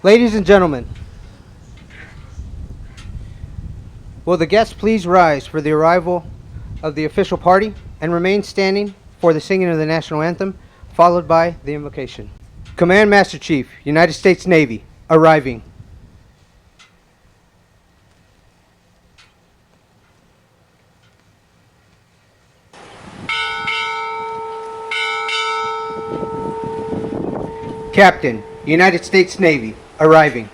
Ladies and gentlemen, will the guests please rise for the arrival of the official party and remain standing for the singing of the national anthem, followed by the invocation. Command Master Chief, United States Navy, arriving. Captain, United States Navy, arriving.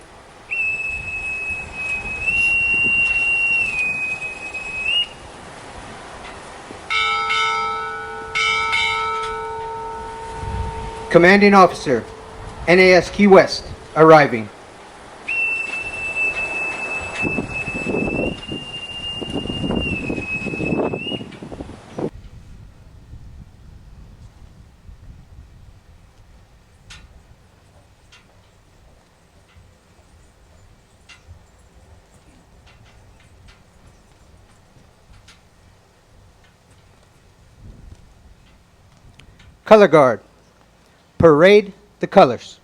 Commanding Officer, NAS Key West, arriving. Color Guard, parade the colors.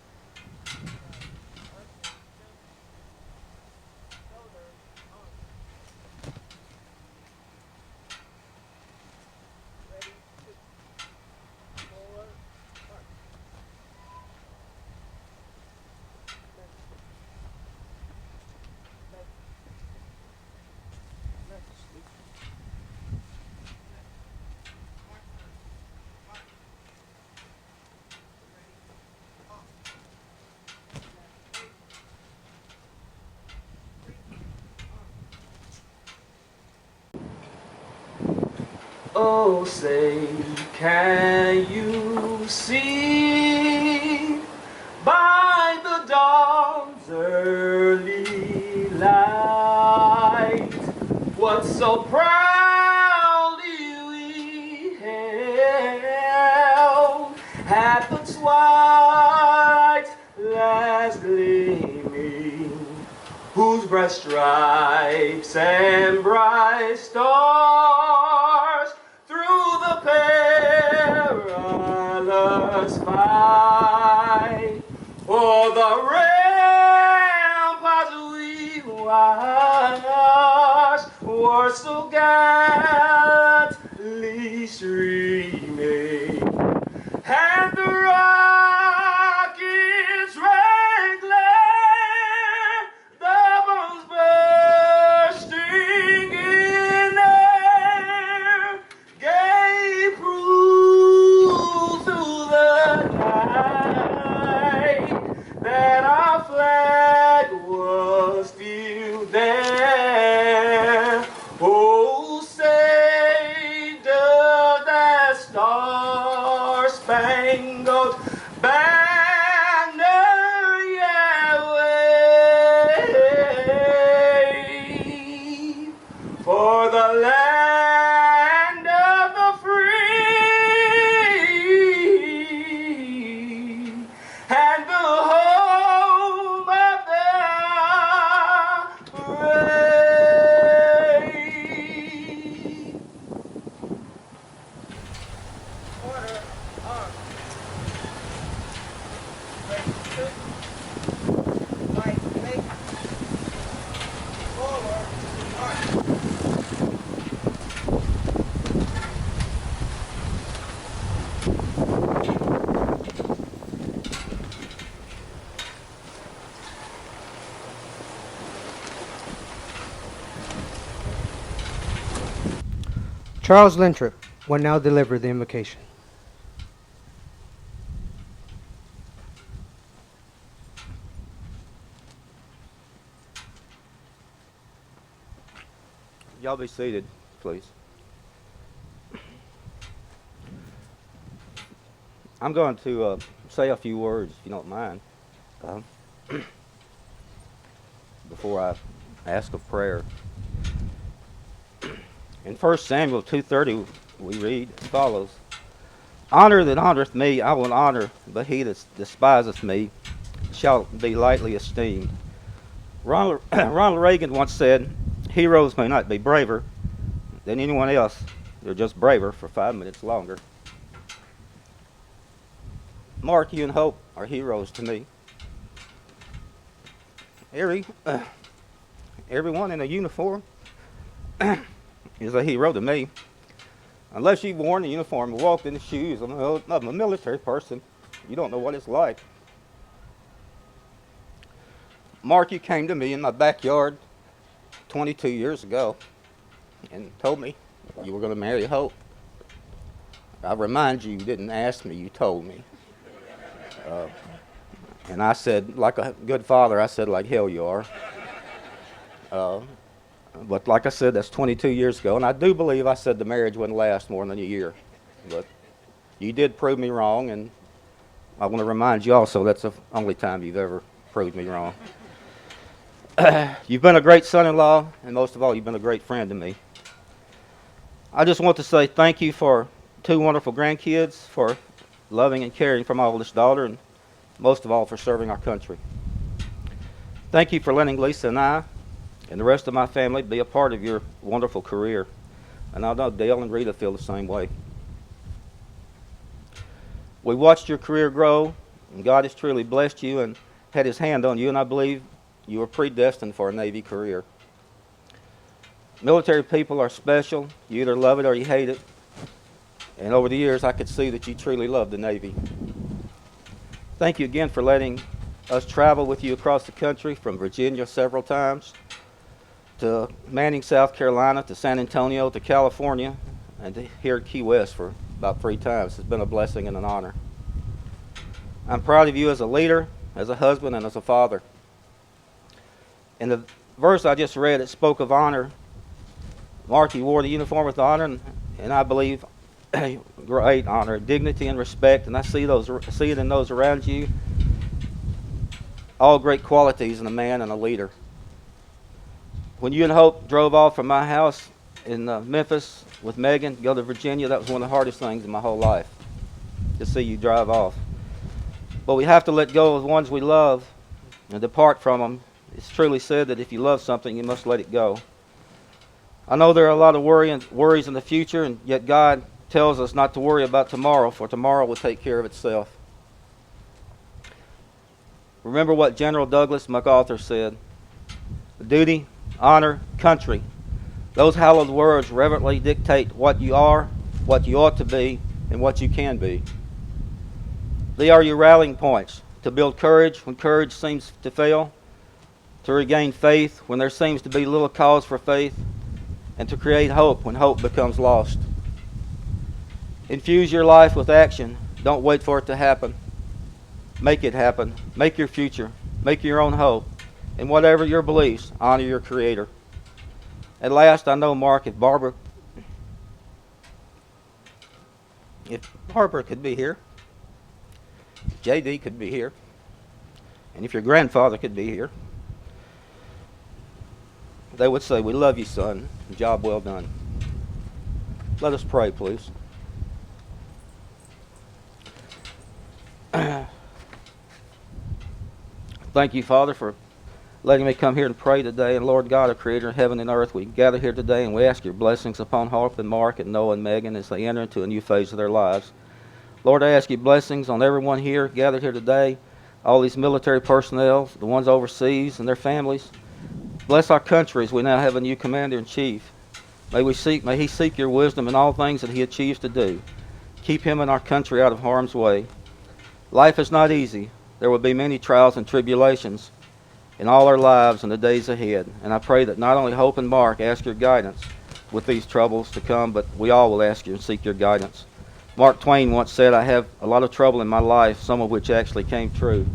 Oh, say, can you see by the dawn's early light what so proudly we hailed at the twilight's last gleaming, whose bright stripes and bright stars through the perilous fight o'er the ramparts we watched were so gallantly streaming, and the rockets red glare, the bombs bursting in air, gave proof through the night that our flag was still there. Oh, say does that star-spangled banner yet wave for the land of the free and the home of the brave. Order, arms. Ready, shoot. Fight, make. Forward, march. Charles Lintrup will now deliver the invocation. Y'all be seated, please. I'm going to say a few words, if you don't mind, before I ask of prayer. In 1 Samuel 2:30, we read as follows: "Honor that honoreth me, I will honor, but he that despiseth me shall be lightly esteemed." Ronald Reagan once said, "Heroes may not be braver than anyone else, they're just braver for 5 minutes longer." Mark, you and Hope are heroes to me. everyone in a uniform is a hero to me. Unless you've worn a uniform and walked in the shoes of a military person, you don't know what it's like. Mark, you came to me in my backyard 22 years ago and told me you were going to marry Hope. I remind you, you didn't ask me, you told me. And I said, like a good father, I said, like hell you are. But like I said, that's 22 years ago, and I do believe I said the marriage wouldn't last more than a year. But you did prove me wrong, and I want to remind you also that's the only time you've ever proved me wrong. You've been a great son-in-law, and most of all, you've been a great friend to me. I just want to say thank you for 2 wonderful grandkids, for loving and caring for my oldest daughter, and most of all for serving our country. Thank you for letting Lisa and I and the rest of my family be a part of your wonderful career. And I know Dale and Rita feel the same way. We watched your career grow, and God has truly blessed you and had his hand on you, and I believe you were predestined for a Navy career. Military people are special. You either love it or you hate it. And over the years, I could see that you truly love the Navy. Thank you again for letting us travel with you across the country, from Virginia several times, to Manning, South Carolina, to San Antonio, to California, and to here at Key West for about 3 times. It's been a blessing and an honor. I'm proud of you as a leader, as a husband, and as a father. In the verse I just read, it spoke of honor. Mark, you wore the uniform with honor, and I believe great honor, dignity, and respect, and I see it in those around you. All great qualities in a man and a leader. When you and Hope drove off from my house in Memphis with Megan to go to Virginia, that was one of the hardest things in my whole life, to see you drive off. But we have to let go of the ones we love and depart from them. It's truly said that if you love something, you must let it go. I know there are a lot of worries in the future, and yet God tells us not to worry about tomorrow, for tomorrow will take care of itself. Remember what General Douglas MacArthur said: duty, honor, country. Those hallowed words reverently dictate what you are, what you ought to be, and what you can be. They are your rallying points to build courage when courage seems to fail, to regain faith when there seems to be little cause for faith, and to create hope when hope becomes lost. Infuse your life with action. Don't wait for it to happen. Make it happen. Make your future. Make your own hope. And whatever your beliefs, honor your Creator. At last, I know, Mark, if Barbara could be here, if J.D. could be here, and if your grandfather could be here, they would say, "We love you, son. Job well done." Let us pray, please. Thank you, Father, for letting me come here to pray today. And Lord God, our Creator of heaven and earth, we gather here today and we ask your blessings upon Harp and Mark and Noah and Megan as they enter into a new phase of their lives. Lord, I ask you blessings on everyone here gathered here today, all these military personnel, the ones overseas and their families. Bless our country as we now have a new commander-in-chief. May he seek your wisdom in all things that he achieves to do. Keep him and our country out of harm's way. Life is not easy. There will be many trials and tribulations in all our lives in the days ahead. And I pray that not only Hope and Mark ask your guidance with these troubles to come, but we all will ask you and seek your guidance. Mark Twain once said, "I have a lot of trouble in my life, some of which actually came true."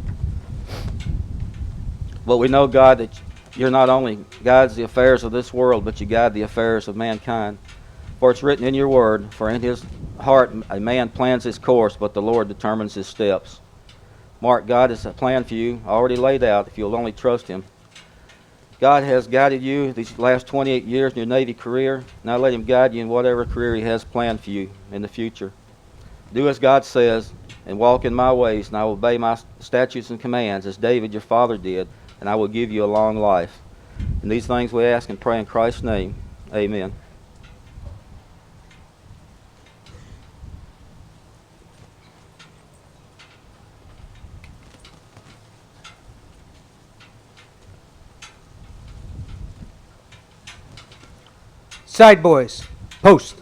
But we know, God, that you're not only guides the affairs of this world, but you guide the affairs of mankind. For it's written in your word, for in his heart a man plans his course, but the Lord determines his steps. Mark, God has a plan for you already laid out if you'll only trust him. God has guided you these last 28 years in your Navy career. Now let him guide you in whatever career he has planned for you in the future. Do as God says and walk in my ways, and I will obey my statutes and commands as David your father did, and I will give you a long life. And these things we ask and pray in Christ's name. Amen. Side boys, post.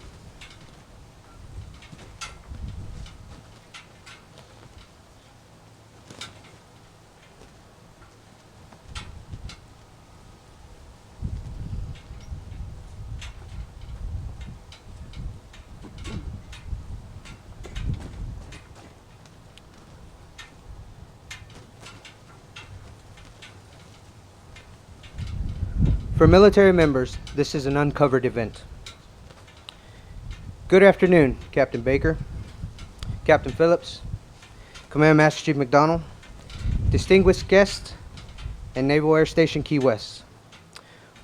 For military members, this is an uncovered event. Good afternoon, Captain Baker, Captain Phillips, Command Master Chief McDonald, distinguished guests, and Naval Air Station Key West.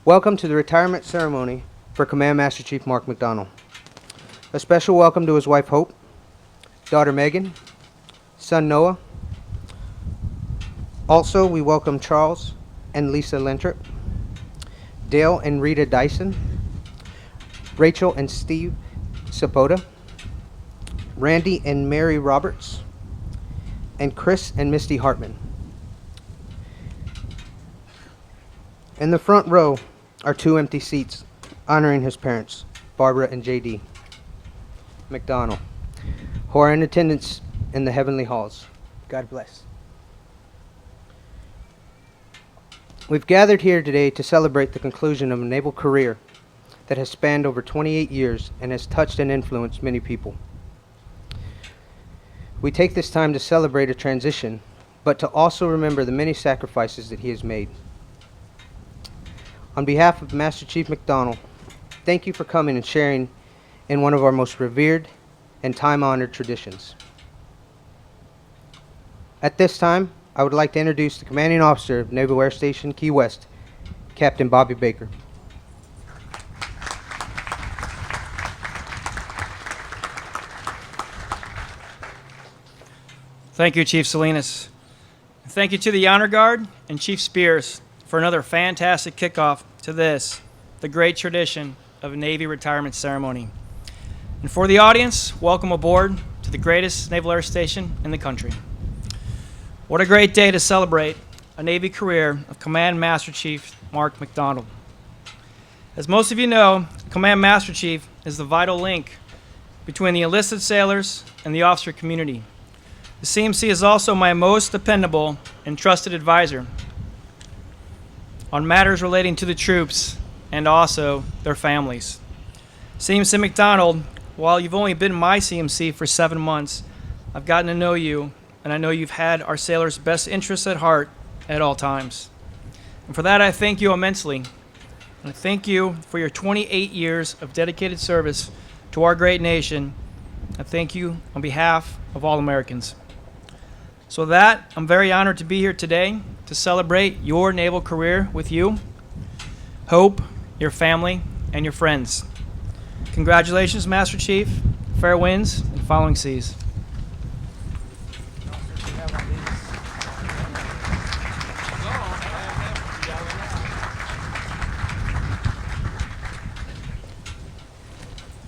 Welcome to the retirement ceremony for Command Master Chief Mark McDonald. A special welcome to his wife Hope, daughter Megan, son Noah. Also, we welcome Charles and Lisa Lentrip, Dale and Rita Dyson, Rachel and Steve Sapota, Randy and Mary Roberts, and Chris and Misty Hartman. In the front row are 2 empty seats honoring his parents, Barbara and J.D. McDonald, who are in attendance in the heavenly halls. God bless. We've gathered here today to celebrate the conclusion of a naval career that has spanned over 28 years and has touched and influenced many people. We take this time to celebrate a transition, but to also remember the many sacrifices that he has made. On behalf of Master Chief McDonald, thank you for coming and sharing in one of our most revered and time-honored traditions. At this time, I would like to introduce the commanding officer of Naval Air Station Key West, Captain Bobby Baker. Thank you, Chief Salinas. Thank you to the Honor Guard and Chief Spears for another fantastic kickoff to this, the great tradition of a Navy retirement ceremony. And for the audience, welcome aboard to the greatest Naval Air Station in the country. What a great day to celebrate a Navy career of Command Master Chief Mark McDonald. As most of you know, Command Master Chief is the vital link between the enlisted sailors and the officer community. The CMC is also my most dependable and trusted advisor on matters relating to the troops and also their families. CMC McDonald, while you've only been my CMC for 7 months, I've gotten to know you, and I know you've had our sailors' best interests at heart at all times. And for that, I thank you immensely. And I thank you for your 28 years of dedicated service to our great nation. I thank you on behalf of all Americans. So with that, I'm very honored to be here today to celebrate your naval career with you, Hope, your family, and your friends. Congratulations, Master Chief. Fair winds and following seas.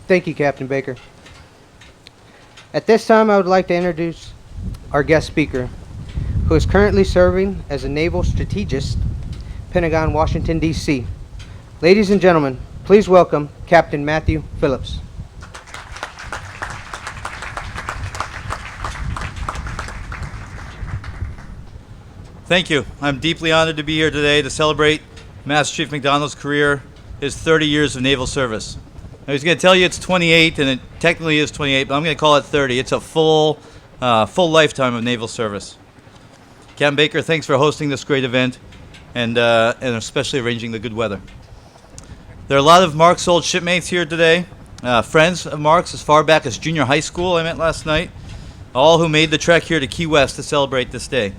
Thank you, Captain Baker. At this time, I would like to introduce our guest speaker, who is currently serving as a naval strategist, Pentagon, Washington, D.C. Ladies and gentlemen, please welcome Captain Matthew Phillips. Thank you. I'm deeply honored to be here today to celebrate Master Chief McDonald's career, his 30 years of naval service. I was going to tell you it's 28, and it technically is 28, but I'm going to call it 30. It's a full lifetime of naval service. Captain Baker, thanks for hosting this great event, and especially arranging the good weather. There are a lot of Mark's old shipmates here today, friends of Mark's as far back as junior high school I met last night, all who made the trek here to Key West to celebrate this day.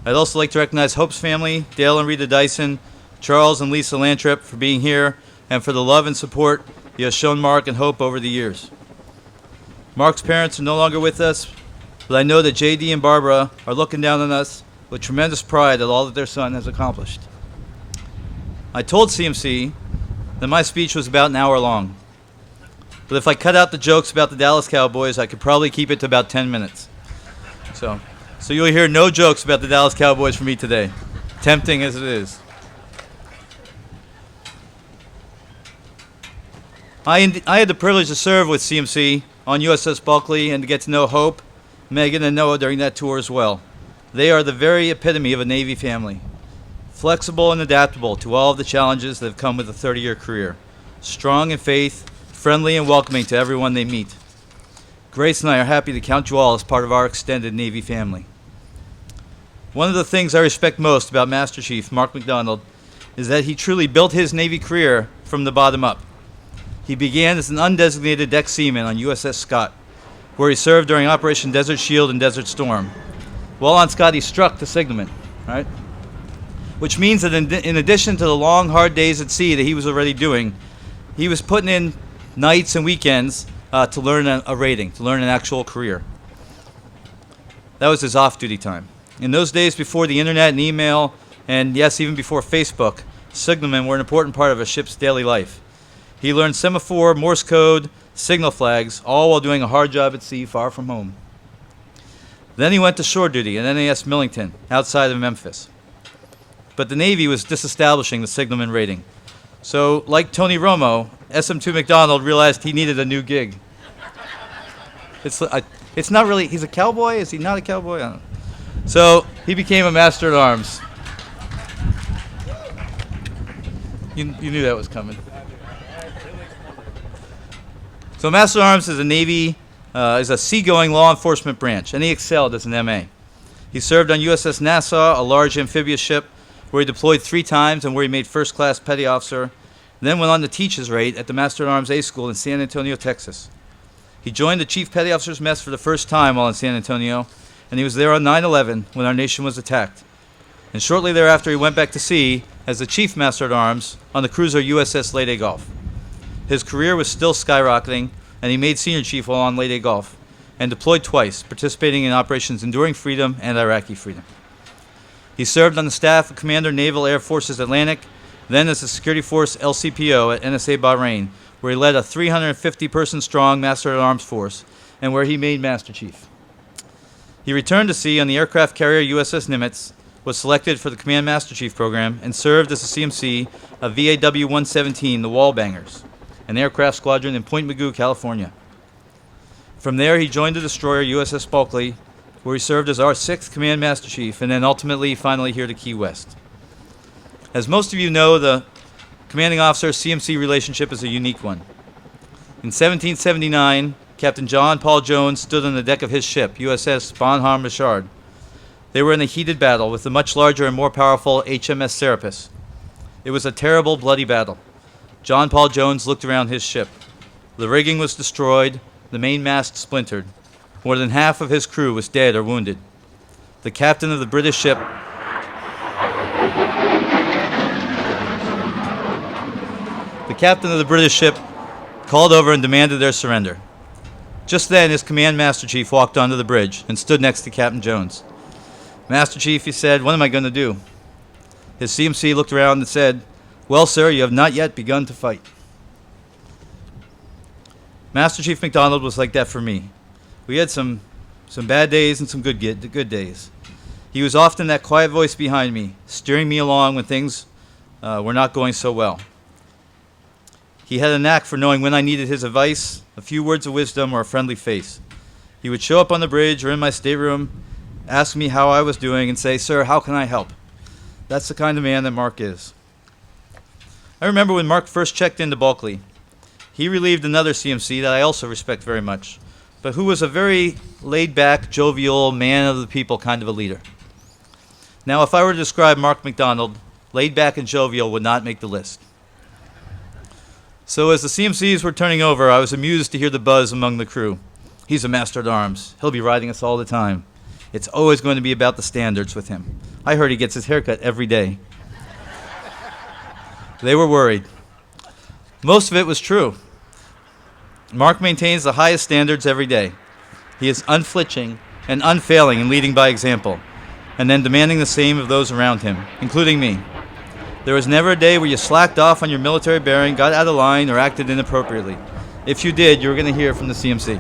I'd also like to recognize Hope's family, Dale and Rita Dyson, Charles and Lisa Lantrip, for being here and for the love and support he has shown Mark and Hope over the years. Mark's parents are no longer with us, but I know that J.D. and Barbara are looking down on us with tremendous pride at all that their son has accomplished. I told CMC that my speech was about an hour long, but if I cut out the jokes about the Dallas Cowboys, I could probably keep it to about 10 minutes. So you'll hear no jokes about the Dallas Cowboys from me today, tempting as it is. I had the privilege to serve with CMC on USS Bulkley and to get to know Hope, Megan, and Noah during that tour as well. They are the very epitome of a Navy family, flexible and adaptable to all of the challenges that have come with a 30-year career, strong in faith, friendly and welcoming to everyone they meet. Grace and I are happy to count you all as part of our extended Navy family. One of the things I respect most about Master Chief Mark McDonald is that he truly built his Navy career from the bottom up. He began as an undesignated deck seaman on USS Scott, where he served during Operation Desert Shield and Desert Storm. While on Scott, he struck the signalman, right? Which means that in addition to the long, hard days at sea that he was already doing, he was putting in nights and weekends to learn a rating, to learn an actual career. That was his off-duty time. In those days before the internet and email, and yes, even before Facebook, signalmen were an important part of a ship's daily life. He learned semaphore, Morse code, signal flags, all while doing a hard job at sea far from home. Then he went to shore duty at NAS Millington, outside of Memphis. But the Navy was disestablishing the signalman rating. So, like Tony Romo, SM2 McDonald realized he needed a new gig. It's not really, he's a cowboy? Is he not a cowboy? I don't know. So, he became a Master at Arms. You knew that was coming. So, Master at Arms is a Navy, is a seagoing law enforcement branch, and he excelled as an MA. He served on USS Nassau, a large amphibious ship, where he deployed 3 times and where he made first-class petty officer, and then went on to teach his rate at the Master at Arms A School in San Antonio, Texas. He joined the Chief Petty Officer's Mess for the first time while in San Antonio, and he was there on 9/11 when our nation was attacked. And shortly thereafter, he went back to sea as the Chief Master at Arms on the cruiser USS Leyte Gulf. His career was still skyrocketing, and he made Senior Chief while on Leyte Gulf, and deployed twice, participating in Operations Enduring Freedom and Iraqi Freedom. He served on the staff of Commander Naval Air Forces Atlantic, then as a Security Force LCPO at NSA Bahrain, where he led a 350-person strong Master at Arms force, and where he made Master Chief. He returned to sea on the aircraft carrier USS Nimitz, was selected for the Command Master Chief program, and served as a CMC of VAW-117, the Wallbangers, an aircraft squadron in Point Mugu, California. From there, he joined the destroyer USS Bulkley, where he served as our 6th Command Master Chief, and then ultimately finally here to Key West. As most of you know, the commanding officer-CMC relationship is a unique one. In 1779, Captain John Paul Jones stood on the deck of his ship, USS Bonhomme Richard. They were in a heated battle with the much larger and more powerful HMS Serapis. It was a terrible, bloody battle. John Paul Jones looked around his ship. The rigging was destroyed, the main mast splintered. More than half of his crew was dead or wounded. The captain of the British ship called over and demanded their surrender. Just then, his Command Master Chief walked onto the bridge and stood next to Captain Jones. Master Chief, he said, "What am I going to do?" His CMC looked around and said, "Well, sir, you have not yet begun to fight." Master Chief McDonald was like that for me. We had some bad days and some good days. He was often that quiet voice behind me, steering me along when things were not going so well. He had a knack for knowing when I needed his advice, a few words of wisdom, or a friendly face. He would show up on the bridge or in my stateroom, ask me how I was doing, and say, "Sir, how can I help?" That's the kind of man that Mark is. I remember when Mark first checked into Bulkley. He relieved another CMC that I also respect very much, but who was a very laid-back, jovial, man-of-the-people kind of a leader. Now, if I were to describe Mark McDonald, laid-back and jovial would not make the list. So as the CMCs were turning over, I was amused to hear the buzz among the crew. "He's a Master at Arms. He'll be riding us all the time. It's always going to be about the standards with him. I heard he gets his haircut every day." They were worried. Most of it was true. Mark maintains the highest standards every day. He is unflinching and unfailing in leading by example, and then demanding the same of those around him, including me. There was never a day where you slacked off on your military bearing, got out of line, or acted inappropriately. If you did, you were going to hear from the CMC.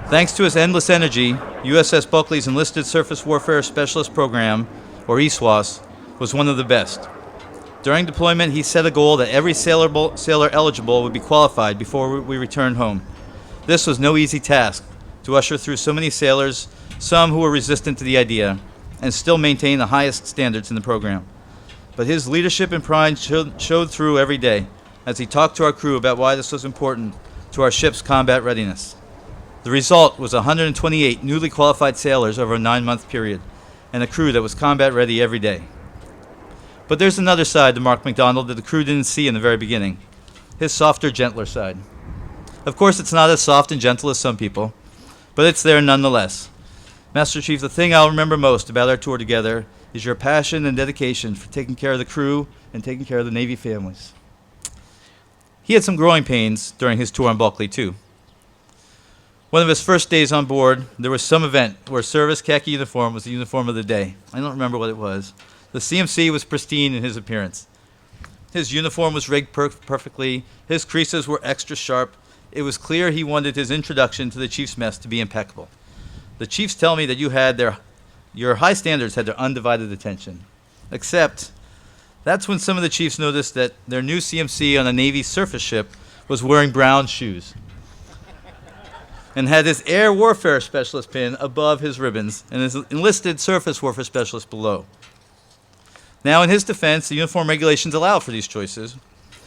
Thanks to his endless energy, USS Bulkley's Enlisted Surface Warfare Specialist Program, or ESWAS, was one of the best. During deployment, he set a goal that every sailor eligible would be qualified before we returned home. This was no easy task, to usher through so many sailors, some who were resistant to the idea, and still maintain the highest standards in the program. But his leadership and pride showed through every day as he talked to our crew about why this was important to our ship's combat readiness. The result was 128 newly qualified sailors over a 9-month period, and a crew that was combat ready every day. But there's another side to Mark McDonald that the crew didn't see in the very beginning, his softer, gentler side. Of course, it's not as soft and gentle as some people, but it's there nonetheless. Master Chief, the thing I'll remember most about our tour together is your passion and dedication for taking care of the crew and taking care of the Navy families. He had some growing pains during his tour on Bulkley, too. One of his first days on board, there was some event where service khaki uniform was the uniform of the day. I don't remember what it was. The CMC was pristine in his appearance. His uniform was rigged perfectly. His creases were extra sharp. It was clear he wanted his introduction to the Chief's mess to be impeccable. The Chiefs tell me that your high standards had their undivided attention. Except, that's when some of the Chiefs noticed that their new CMC on a Navy surface ship was wearing brown shoes and had his air warfare specialist pin above his ribbons and his enlisted surface warfare specialist below. Now, in his defense, the uniform regulations allow for these choices,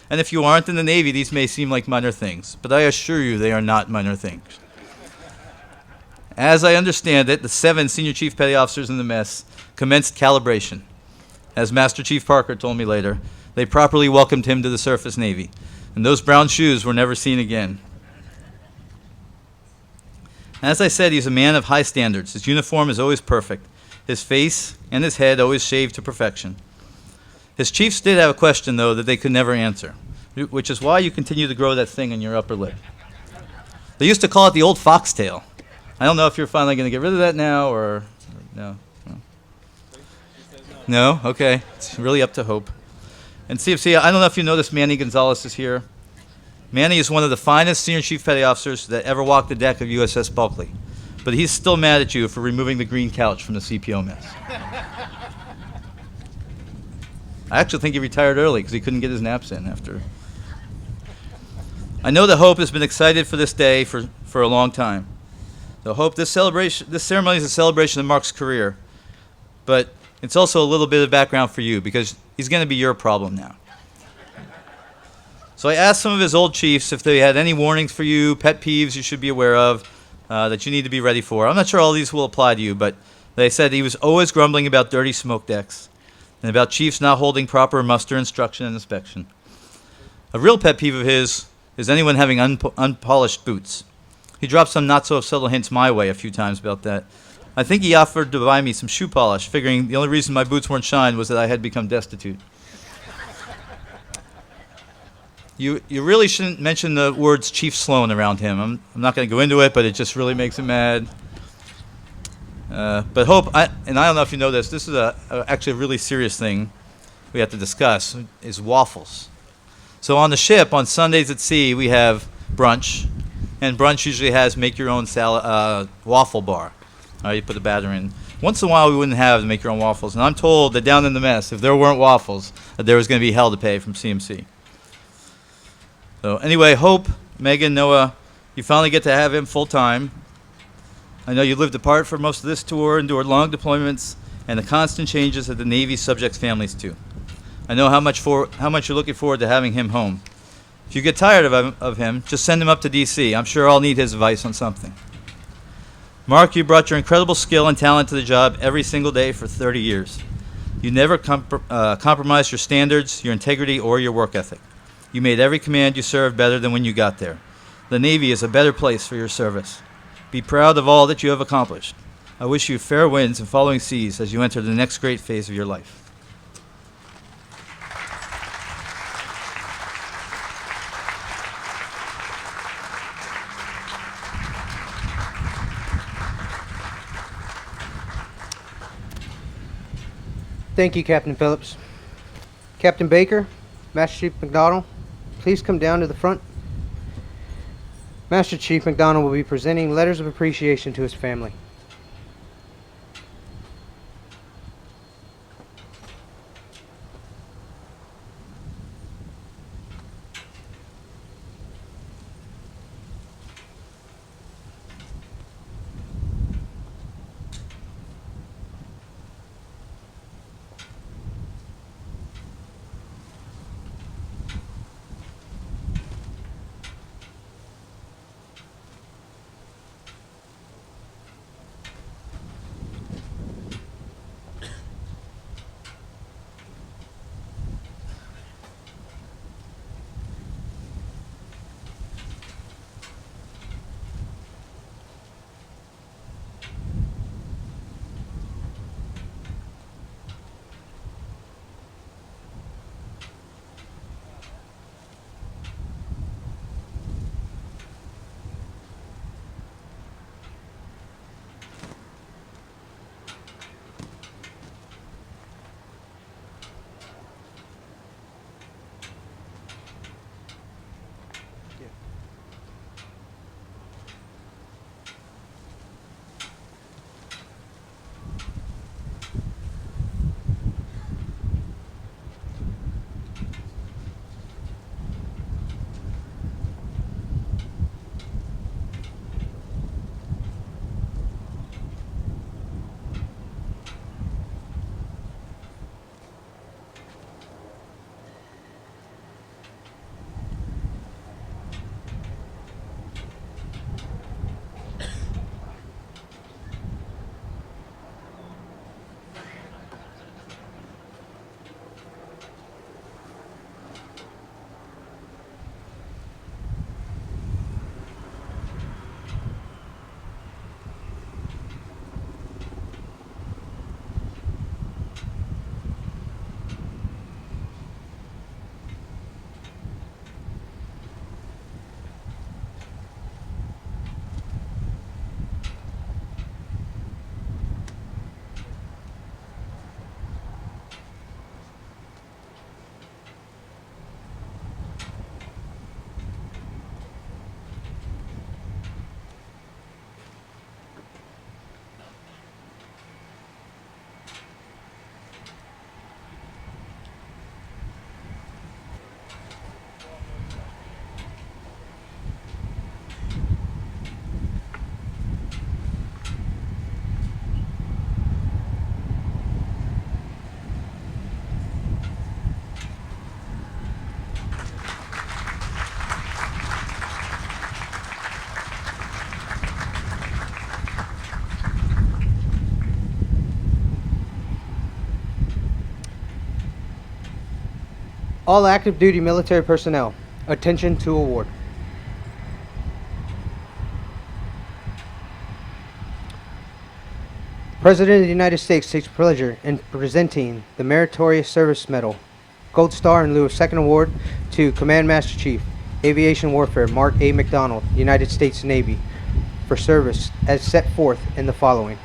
and if you aren't in the Navy, these may seem like minor things, but I assure you they are not minor things. As I understand it, the 7 senior chief petty officers in the mess commenced calibration. As Master Chief Parker told me later, they properly welcomed him to the surface Navy, and those brown shoes were never seen again. As I said, he's a man of high standards. His uniform is always perfect. His face and his head always shaved to perfection. His chiefs did have a question, though, that they could never answer, which is why you continue to grow that thing in your upper lip. They used to call it the old foxtail. I don't know if you're finally going to get rid of that now or no. No? Okay. It's really up to Hope. And CFC, I don't know if you noticed Manny Gonzalez is here. Manny is one of the finest senior chief petty officers that ever walked the deck of USS Bulkley. But he's still mad at you for removing the green couch from the CPO mess. I actually think he retired early because he couldn't get his naps in after. I know that Hope has been excited for this day for a long time. So Hope, this ceremony is a celebration of Mark's career, but it's also a little bit of background for you because he's going to be your problem now. So I asked some of his old chiefs if they had any warnings for you, pet peeves you should be aware of, that you need to be ready for. I'm not sure all these will apply to you, but they said he was always grumbling about dirty smoke decks and about chiefs not holding proper muster instruction and inspection. A real pet peeve of his is anyone having unpolished boots. He dropped some not-so-subtle hints my way a few times about that. I think he offered to buy me some shoe polish, figuring the only reason my boots weren't shined was that I had become destitute. You really shouldn't mention the words Chief Sloan around him. I'm not going to go into it, but it just really makes him mad. But Hope, and I don't know if you know this is actually a really serious thing we have to discuss, is waffles. So on the ship, on Sundays at sea, we have brunch, and brunch usually has make-your-own waffle bar. You put a batter in. Once in a while, we wouldn't have make-your-own waffles, and I'm told that down in the mess, if there weren't waffles, that there was going to be hell to pay from CMC. So anyway, Hope, Megan, Noah, you finally get to have him full-time. I know you lived apart for most of this tour, endured long deployments, and the constant changes that the Navy subjects families to. I know how much you're looking forward to having him home. If you get tired of him, just send him up to D.C. I'm sure I'll need his advice on something. Mark, you brought your incredible skill and talent to the job every single day for 30 years. You never compromised your standards, your integrity, or your work ethic. You made every command you served better than when you got there. The Navy is a better place for your service. Be proud of all that you have accomplished. I wish you fair winds and following seas as you enter the next great phase of your life. Thank you, Captain Phillips. Captain Baker, Master Chief McDonald, please come down to the front. Master Chief McDonald will be presenting letters of appreciation to his family. All active duty military personnel, attention to award. President of the United States takes pleasure in presenting the Meritorious Service Medal, Gold Star in lieu of second award, to Command Master Chief, Aviation Warfare Mark A. McDonald, United States Navy, for service as set forth in the following.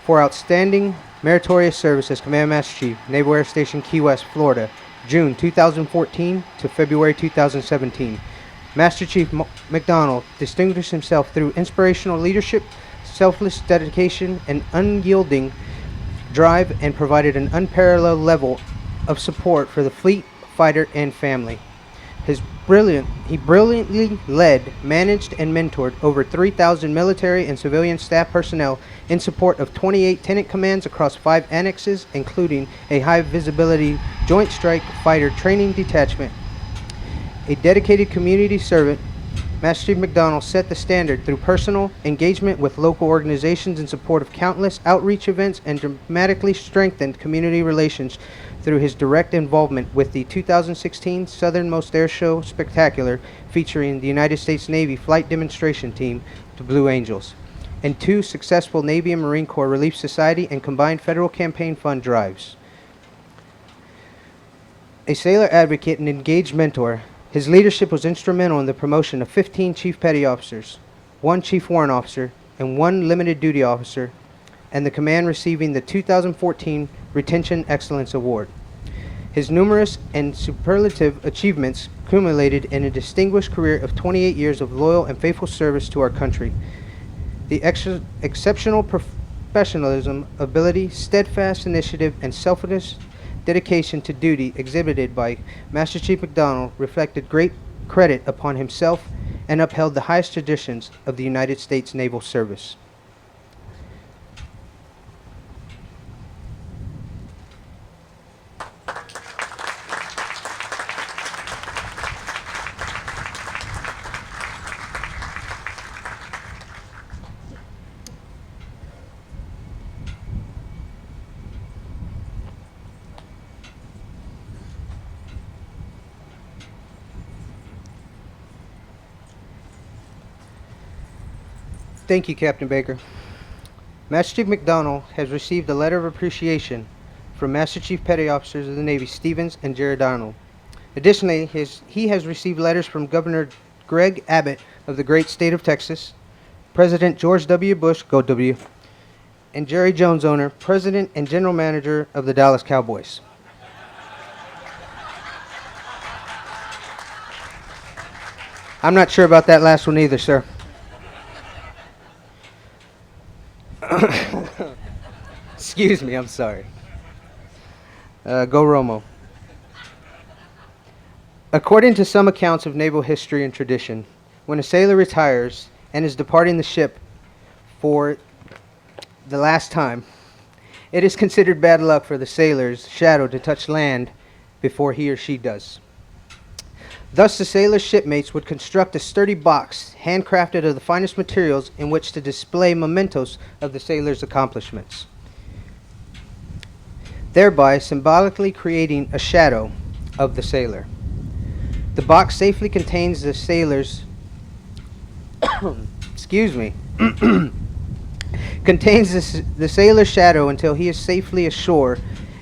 For outstanding meritorious service as Command Master Chief, Naval Air Station Key West, Florida, June 2014 to February 2017. Master Chief McDonald distinguished himself through inspirational leadership, selfless dedication, and unyielding drive, and provided an unparalleled level of support for the fleet, fighter, and family. He brilliantly led, managed, and mentored over 3,000 military and civilian staff personnel in support of 28 tenant commands across 5 annexes, including a high-visibility Joint Strike Fighter Training Detachment. A dedicated community servant, Master Chief McDonald set the standard through personal engagement with local organizations in support of countless outreach events, and dramatically strengthened community relations through his direct involvement with the 2016 Southernmost Air Show Spectacular, featuring the United States Navy Flight Demonstration Team, the Blue Angels, and 2 successful Navy and Marine Corps Relief Society and combined federal campaign fund drives. A sailor advocate and engaged mentor, his leadership was instrumental in the promotion of 15 Chief Petty Officers, 1 Chief Warrant Officer, and 1 Limited Duty Officer, and the command receiving the 2014 Retention Excellence Award. His numerous and superlative achievements culminated in a distinguished career of 28 years of loyal and faithful service to our country. The exceptional professionalism, ability, steadfast initiative, and selfless dedication to duty exhibited by Master Chief McDonald reflected great credit upon himself and upheld the highest traditions of the United States Naval Service. Thank you, Captain Baker. Master Chief McDonald has received a letter of appreciation from Master Chief Petty Officers of the Navy Stevens and Jared Arnold. Additionally, he has received letters from Governor Greg Abbott of the great state of Texas, President George W. Bush, go W, and Jerry Jones, owner, President and General Manager of the Dallas Cowboys. I'm not sure about that last one either, sir. Excuse me, I'm sorry. Go Romo. According to some accounts of naval history and tradition, when a sailor retires and is departing the ship for the last time, it is considered bad luck for the sailor's shadow to touch land before he or she does. Thus, the sailor's shipmates would construct a sturdy box, handcrafted of the finest materials, in which to display mementos of the sailor's accomplishments, thereby symbolically creating a shadow of the sailor. The box safely contains the sailor's contains the sailor's shadow until he is safely ashore,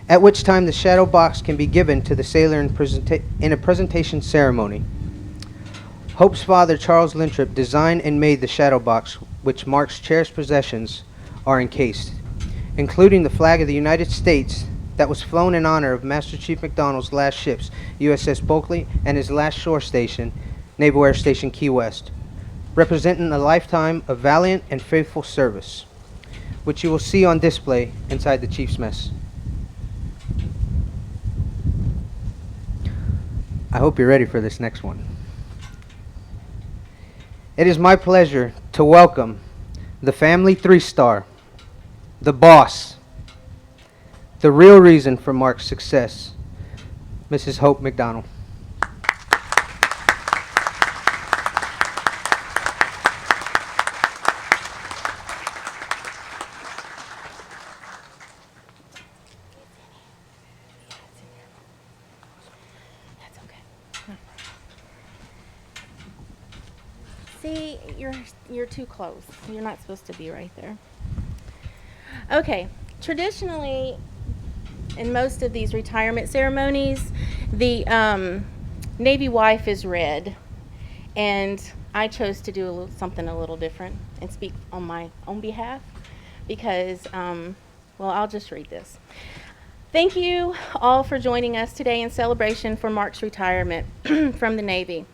at which time the shadow box can be given to the sailor in a presentation ceremony. Hope's father, Charles Linthrop, designed and made the shadow box, which Mark's cherished possessions are encased, including the flag of the United States that was flown in honor of Master Chief McDonald's last ships, USS Bulkley, and his last shore station, Naval Air Station Key West, representing a lifetime of valiant and faithful service, which you will see on display inside the Chief's Mess. I hope you're ready for this next one. It is my pleasure to welcome the family 3-star, the boss, the real reason for Mark's success, Mrs. Hope McDonald. See, you're too close. You're not supposed to be right there. Okay, traditionally, in most of these retirement ceremonies, the Navy wife is read, and I chose to do something a little different and speak on my own behalf because, well, I'll just read this. Thank you all for joining us today in celebration for Mark's retirement from the Navy.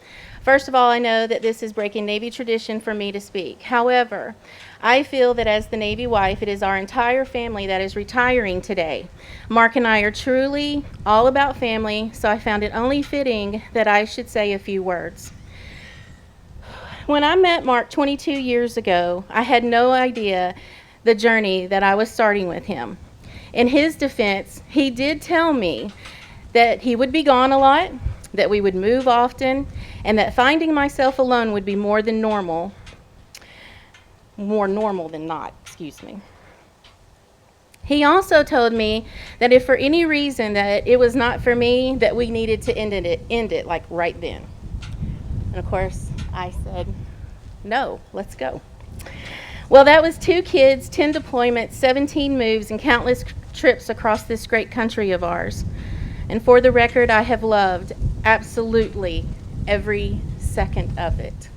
First of all, I know that this is breaking Navy tradition for me to speak. However, I feel that as the Navy wife, it is our entire family that is retiring today. Mark and I are truly all about family, so I found it only fitting that I should say a few words. When I met Mark 22 years ago, I had no idea the journey that I was starting with him. In his defense, he did tell me that he would be gone a lot, that we would move often, and that finding myself alone would be more normal than not, excuse me. He also told me that if for any reason that it was not for me, that we needed to end it like right then. And of course, I said, no, let's go. Well, that was 2 kids, 10 deployments, 17 moves, and countless trips across this great country of ours. And for the record, I have loved absolutely every second of it.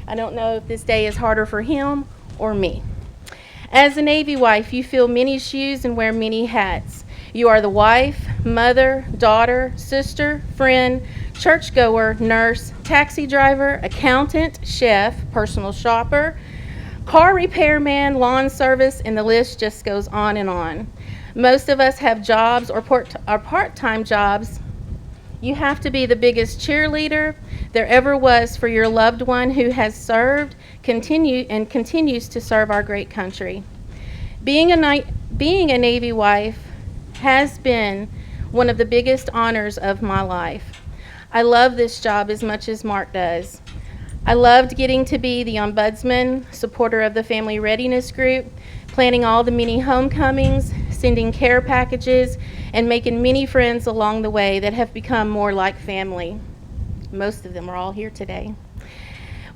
I don't know if this day is harder for him or me. As a Navy wife, you fill many shoes and wear many hats. You are the wife, mother, daughter, sister, friend, churchgoer, nurse, taxi driver, accountant, chef, personal shopper, car repairman, lawn service, and the list just goes on and on. Most of us have jobs or part-time jobs. You have to be the biggest cheerleader there ever was for your loved one who has served, continues to serve our great country. Being a Navy wife has been one of the biggest honors of my life. I love this job as much as Mark does. I loved getting to be the ombudsman, supporter of the family readiness group, planning all the many homecomings, sending care packages, and making many friends along the way that have become more like family. Most of them are all here today.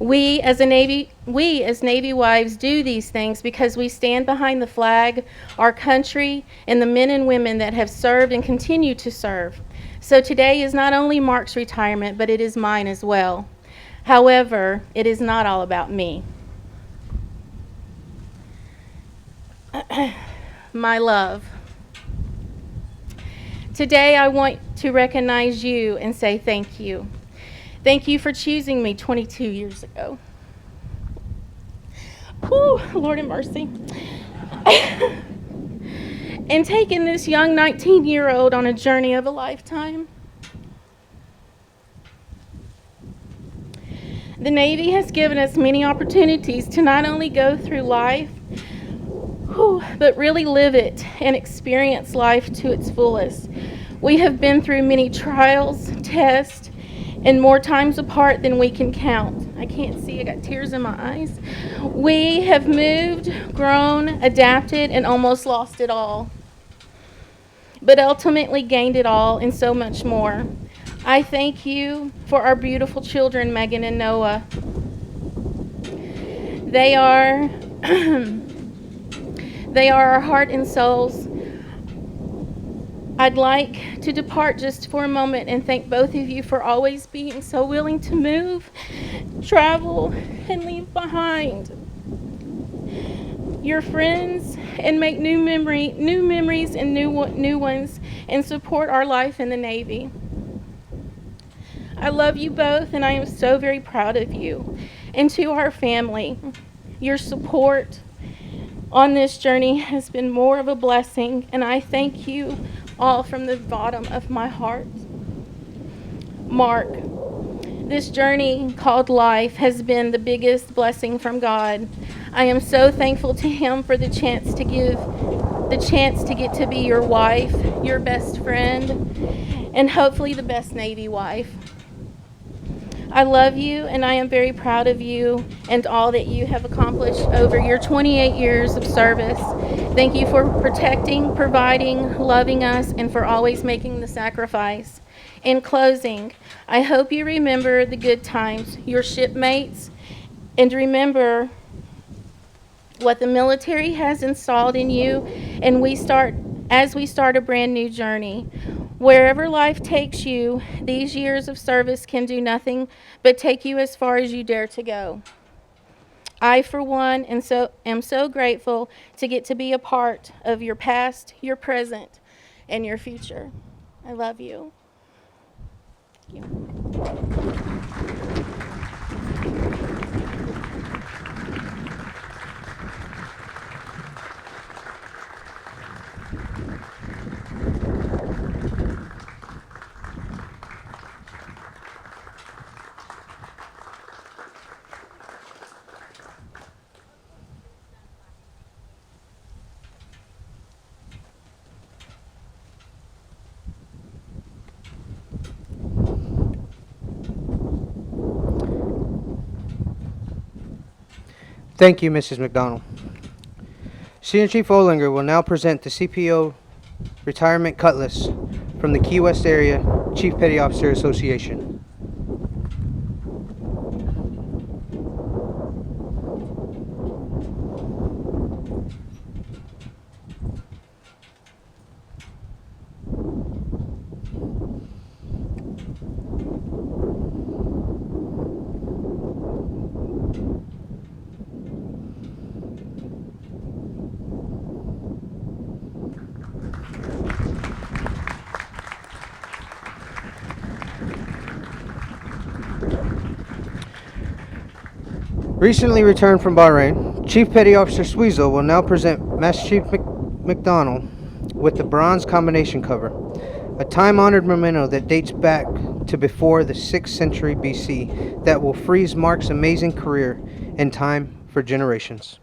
We as Navy wives do these things because we stand behind the flag, our country, and the men and women that have served and continue to serve. So today is not only Mark's retirement, but it is mine as well. However, it is not all about me. My love. Today I want to recognize you and say thank you. Thank you for choosing me 22 years ago. Whew, Lord have mercy. And taking this young 19-year-old on a journey of a lifetime. The Navy has given us many opportunities to not only go through life, but really live it and experience life to its fullest. We have been through many trials, tests, and more times apart than we can count. I can't see, I got tears in my eyes. We have moved, grown, adapted, and almost lost it all, but ultimately gained it all and so much more. I thank you for our beautiful children, Megan and Noah. They are our heart and souls. I'd like to depart just for a moment and thank both of you for always being so willing to move, travel, and leave behind your friends and make new memories and new ones and support our life in the Navy. I love you both and I am so very proud of you. And to our family, your support on this journey has been more of a blessing, and I thank you all from the bottom of my heart. Mark, this journey called life has been the biggest blessing from God. I am so thankful to Him for the chance to get to be your wife, your best friend, and hopefully the best Navy wife. I love you, and I am very proud of you and all that you have accomplished over your 28 years of service. Thank you for protecting, providing, loving us, and for always making the sacrifice. In closing, I hope you remember the good times, your shipmates, And remember what the military has installed in you, and as we start a brand new journey. Wherever life takes you, these years of service can do nothing but take you as far as you dare to go. I, for one, am so grateful to get to be a part of your past, your present, and your future. I love you. Thank you. Thank you, Mrs. McDonald. Senior Chief Olinger will now present the CPO Retirement Cutlass from the Key West Area Chief Petty Officer Association. Recently returned from Bahrain, Chief Petty Officer Sweezel will now present Master Chief McDonald with the Bronze Combination Cover, a time-honored memento that dates back to before the 6th century BC that will freeze Mark's amazing career in time for generations.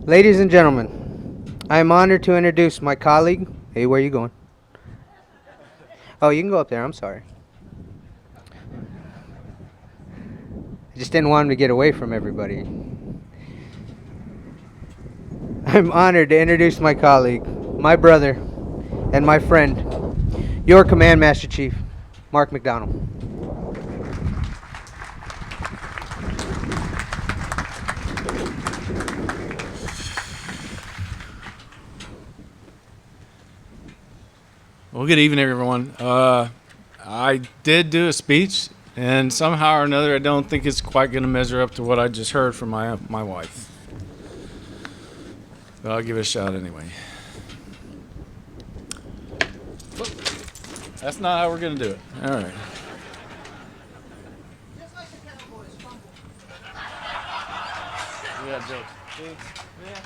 Ladies and gentlemen, I am honored to introduce my colleague. Hey, where are you going? Oh, you can go up there. I'm sorry. I just didn't want him to get away from everybody. I'm honored to introduce my colleague, my brother, and my friend, your Command Master Chief, Mark McDonald. Well, good evening, everyone. I did do a speech, and somehow or another, I don't think it's quite going to measure up to what I just heard from my wife. But I'll give it a shot anyway. That's not how we're going to do it. All right.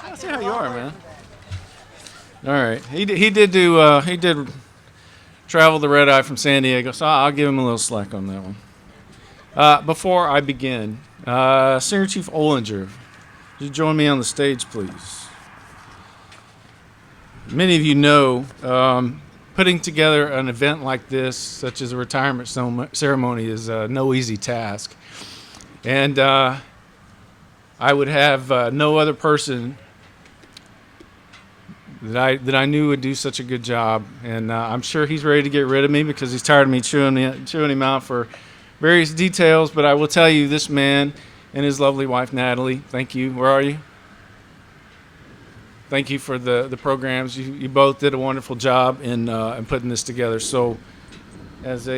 I see how you are, man. All right. He did travel the red eye from San Diego, so I'll give him a little slack on that one. Before I begin, Senior Chief Olinger, would you join me on the stage, please? Many of you know, putting together an event like this, such as a retirement ceremony, is no easy task. And I would have no other person that I knew would do such a good job, and I'm sure he's ready to get rid of me because he's tired of me chewing him out for various details. But I will tell you, this man and his lovely wife Natalie, thank you. Where are you? Thank you for the programs. You both did a wonderful job in putting this together. So, as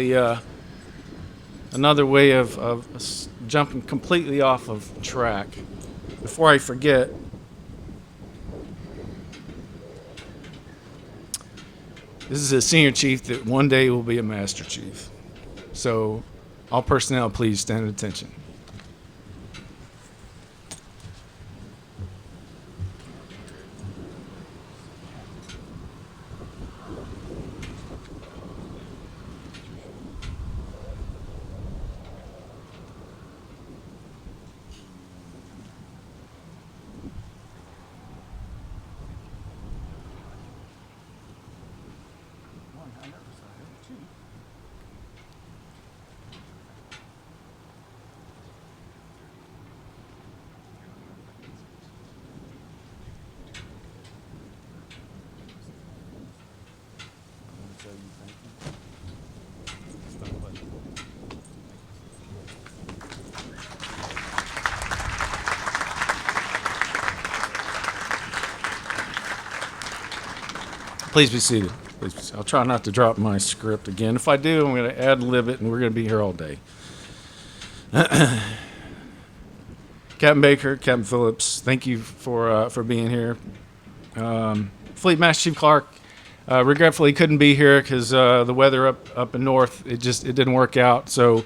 another way of jumping completely off of track, before I forget. This is a senior chief that one day will be a master chief. So, all personnel, please stand at attention. Please be seated. Please be seated. I'll try not to drop my script again. If I do, I'm going to ad-lib it, and we're going to be here all day. Captain Baker, Captain Phillips, thank you for being here. Fleet Master Chief Clark, regretfully couldn't be here because the weather up in north, it didn't work out. So,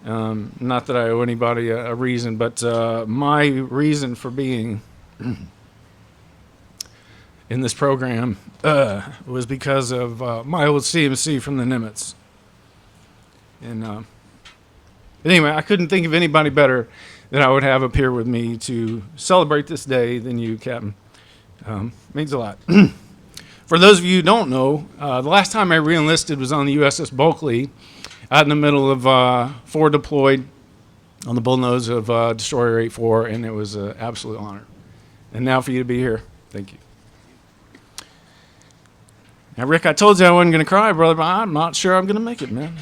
not that I owe anybody a reason, but my reason for being in this program was because of my old CMC from the Nimitz. And anyway, I couldn't think of anybody better that I would have up here with me to celebrate this day than you, Captain. Means a lot. For those of you who don't know, the last time I re-enlisted was on the USS Bulkley, out in the middle of forward deployed on the bullnose of Destroyer 84, and it was an absolute honor. And now for you to be here, thank you. Now, Rick, I told you I wasn't going to cry, brother, but I'm not sure I'm going to make it, man.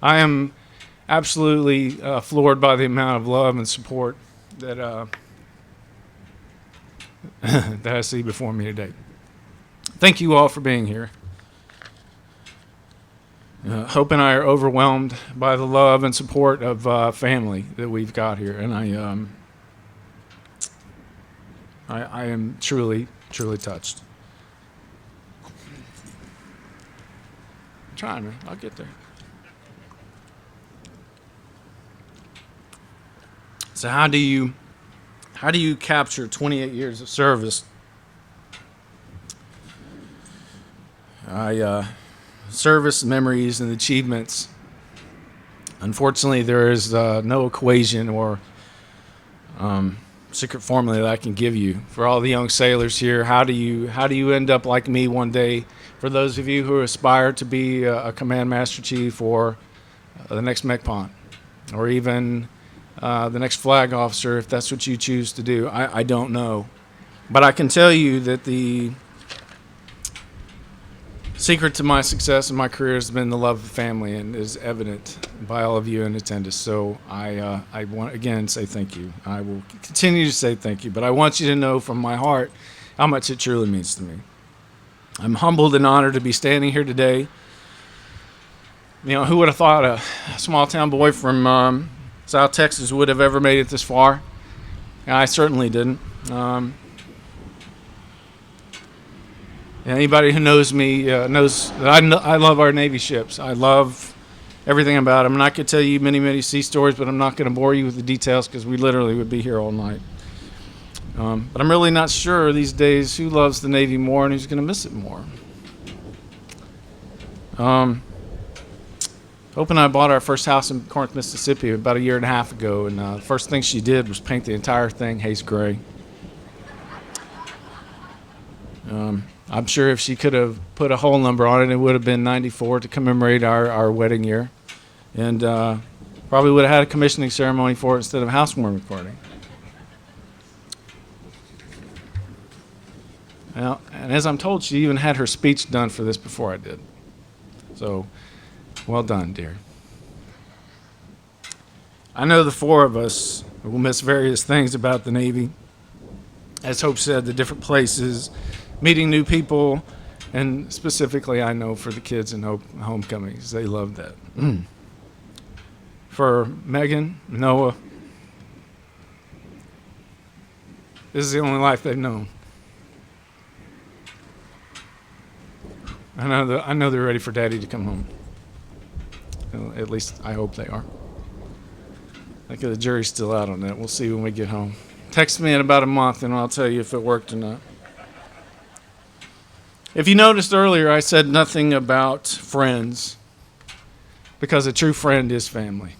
I am absolutely floored by the amount of love and support that that I see before me today. Thank you all for being here. Hope and I are overwhelmed by the love and support of family that we've got here, and I am truly, truly touched. I'm trying, man. I'll get there. So how do you capture 28 years of service? Service memories and achievements. Unfortunately, there is no equation or secret formula that I can give you. For all the young sailors here, how do you end up like me one day? For those of you who aspire to be a command master chief or the next MECPON, or even the next flag officer, if that's what you choose to do, I don't know. But I can tell you that the secret to my success in my career has been the love of family, and is evident by all of you in attendance. So I want again say thank you. I will continue to say thank you, but I want you to know from my heart how much it truly means to me. I'm humbled and honored to be standing here today. You know, who would have thought a small town boy from South Texas would have ever made it this far? I certainly didn't. Anybody who knows me knows that I love our Navy ships. I love everything about them. And I could tell you many, many sea stories, but I'm not going to bore you with the details because we literally would be here all night. But I'm really not sure these days who loves the Navy more and who's going to miss it more. Hope and I bought our first house in Corinth, Mississippi about 1.5 years ago, and the first thing she did was paint the entire thing haze gray. I'm sure if she could have put a whole number on it, it would have been 94 to commemorate our wedding year, and probably would have had a commissioning ceremony for it instead of a housewarming party. Well, and as I'm told, she even had her speech done for this before I did. So, well done, dear. I know the four of us will miss various things about the Navy. As Hope said, the different places, meeting new people, and specifically I know for the kids in homecomings, they love that. For Megan, Noah, this is the only life they've known. I know they're ready for Daddy to come home. Well, at least I hope they are. I think the jury's still out on that. We'll see when we get home. Text me in about a month and I'll tell you if it worked or not. If you noticed earlier, I said nothing about friends, because a true friend is family.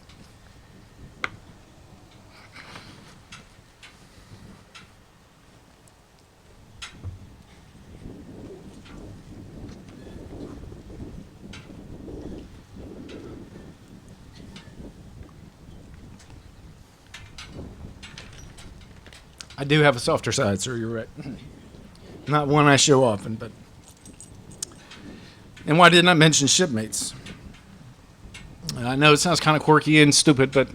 I do have a softer side, sir, you're right. Not one I show often, but And why didn't I mention shipmates? I know it sounds kind of quirky and stupid, but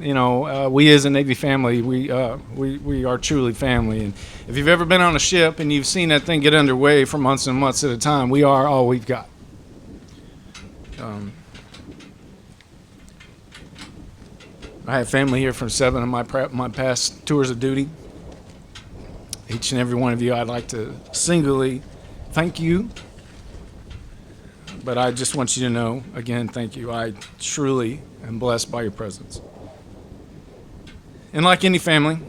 we as a Navy family, we are truly family. And if you've ever been on a ship and you've seen that thing get underway for months and months at a time, we are all we've got. I have family here from 7 of my past tours of duty. Each and every one of you, I'd like to singularly thank you. But I just want you to know, again, thank you. I truly am blessed by your presence. And like any family,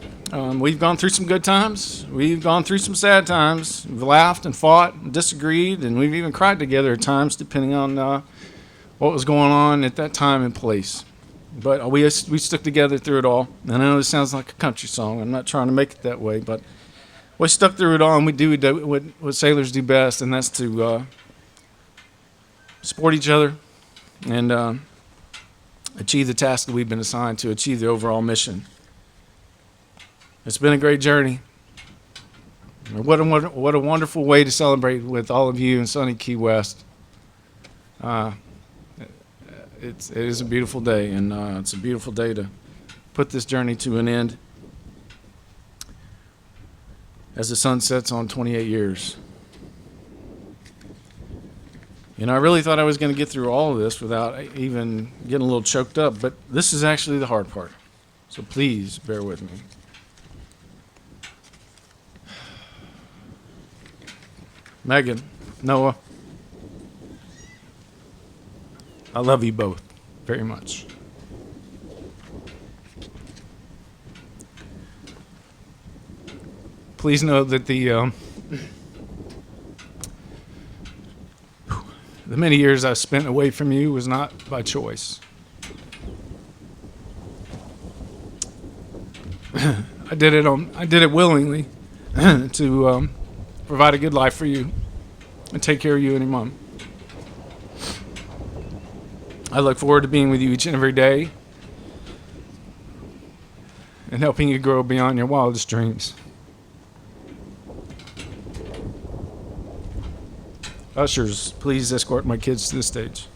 we've gone through some good times. We've gone through some sad times. We've laughed and fought and disagreed, and we've even cried together at times, depending on what was going on at that time and place. But we stuck together through it all. And I know this sounds like a country song. I'm not trying to make it that way, but we stuck through it all, and we do what sailors do best, and that's to support each other and achieve the task that we've been assigned to achieve the overall mission. It's been a great journey. What a wonderful way to celebrate with all of you in sunny Key West. It is a beautiful day, and it's a beautiful day to put this journey to an end as the sun sets on 28 years. I really thought I was going to get through all of this without even getting a little choked up, but this is actually the hard part. So please bear with me. Megan, Noah, I love you both very much. Please know that the many years I spent away from you was not by choice. I did it willingly to provide a good life for you and take care of you and your mom. I look forward to being with you each and every day and helping you grow beyond your wildest dreams. Ushers, please escort my kids to the stage.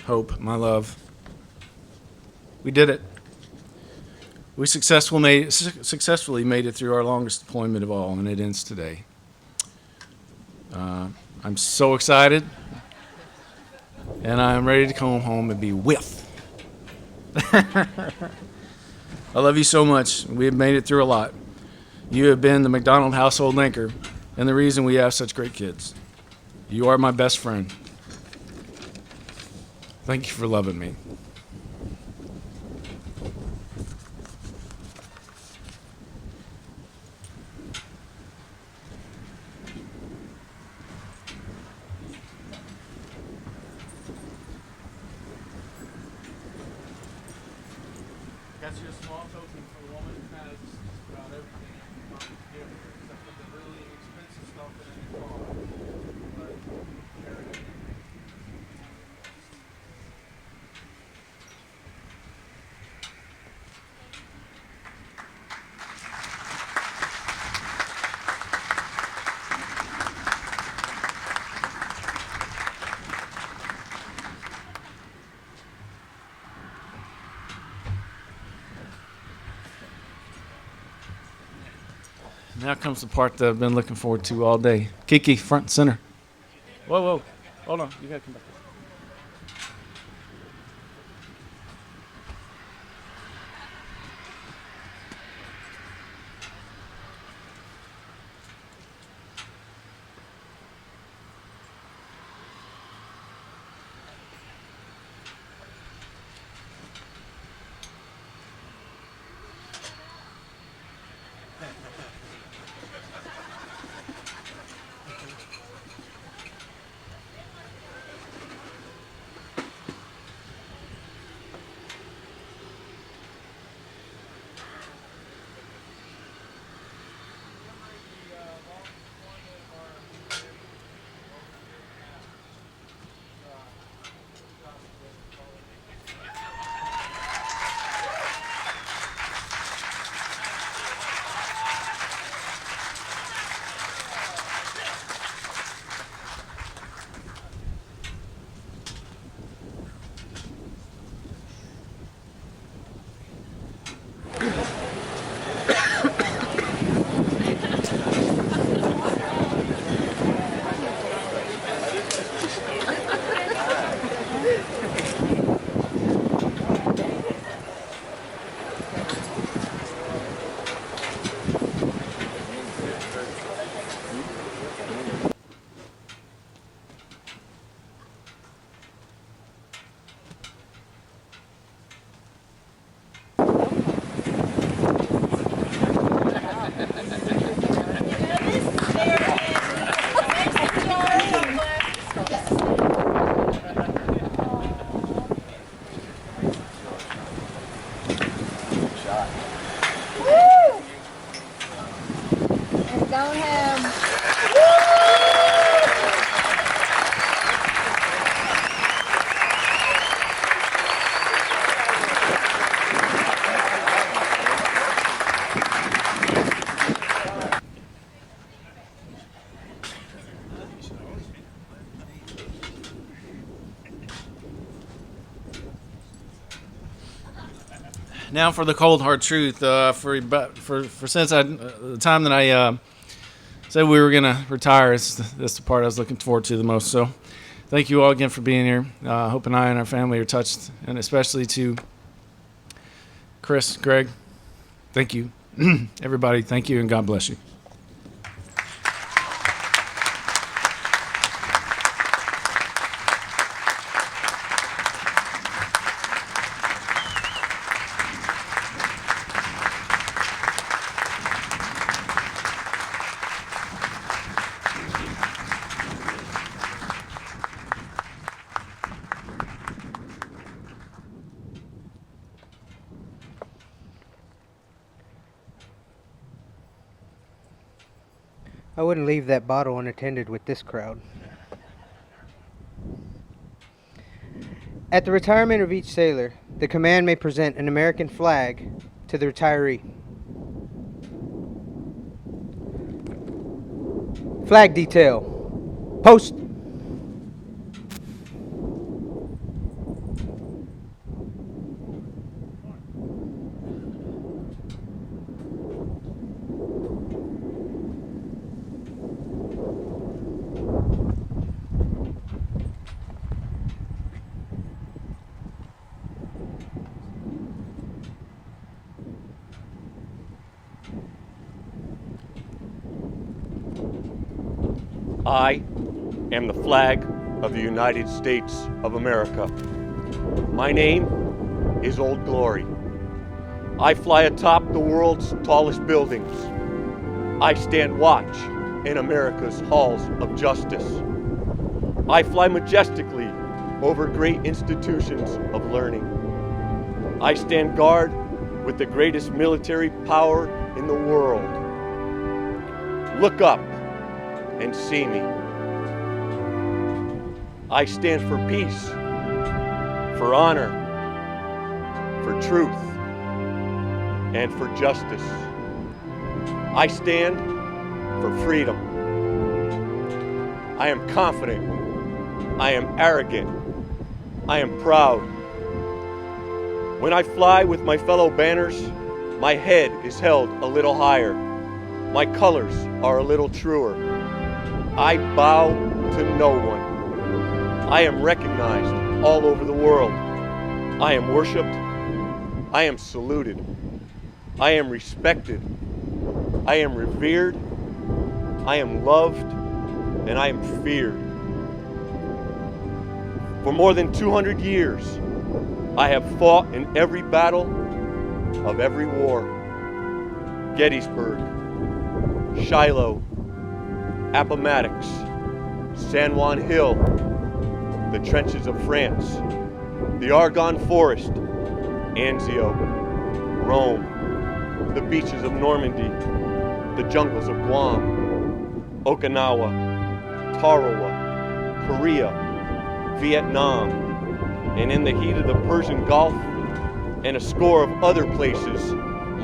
Hope, my love. We did it. We successfully made it through our longest deployment of all, and it ends today. I'm so excited, and I'm ready to come home and be with. I love you so much. We have made it through a lot. You have been the McDonald household anchor and the reason we have such great kids. You are my best friend. Thank you for loving me. Got you a small token for the woman who has just about everything you can find together, except for the really expensive stuff in your car. But there it is. Now comes the part that I've been looking forward to all day. Kiki, front and center. Whoa, whoa. Hold on. You got to come back. Now for the cold hard truth. For since the time that I said we were gonna retire, that's the part I was looking forward to the most. So, thank you all again for being here. Hope and I and our family are touched, and especially to Chris, Greg. Thank you, everybody. Thank you, and God bless you. I wouldn't leave that bottle unattended with this crowd. At the retirement of each sailor, the command may present an American flag to the retiree. Flag detail. Post. I am the flag of the United States of America. My name is Old Glory. I fly atop the world's tallest buildings. I stand watch in America's halls of justice. I fly majestically over great institutions of learning. I stand guard with the greatest military power in the world. Look up and see me. I stand for peace, for honor, for truth, and for justice. I stand for freedom. I am confident. I am arrogant. I am proud. When I fly with my fellow banners, my head is held a little higher. My colors are a little truer. I bow to no one. I am recognized all over the world. I am worshiped. I am saluted. I am respected. I am revered. I am loved. And I am feared. For more than 200 years, I have fought in every battle of every war. Gettysburg, Shiloh, Appomattox, San Juan Hill, the trenches of France, the Argonne Forest, Anzio, Rome, the beaches of Normandy, the jungles of Guam, Okinawa, Tarawa, Korea, Vietnam, and in the heat of the Persian Gulf, and a score of other places